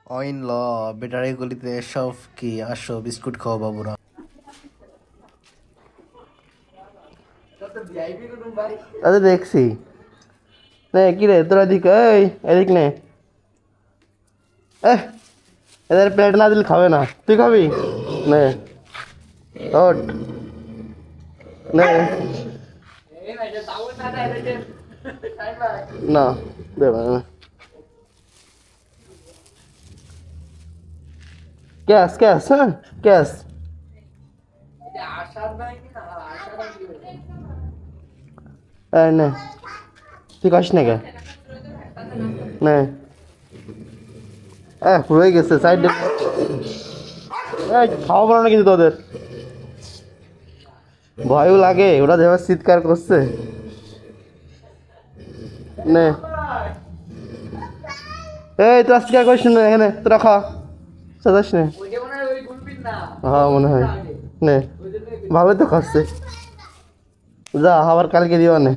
অইন ল বেটারি গলিতে সব কি আসো বিস্কুট খাও বাবুরা। আরে দেখছি নে কি রে তোরা দিক এই এদিক নে এদের প্লেট না দিলে খাবে না, তুই খাবি নে ওঠ নে না দেবে না ক্যাশ ক্যাশ হ্যাঁ ক্যাশ এই নে তুই খাস না কে নে রয়ে গেছে সাইড খাওয়া বলো না কিন্তু তোদের ভয়ও লাগে ওরা যেভাবে চিৎকার করছে নে এই তোরা চিৎকার করিস না এখানে তোরা খা সাজাস নে হ্যাঁ মনে হয় নে ভালোই তো খাচ্ছে যা আবার কালকে দিও নে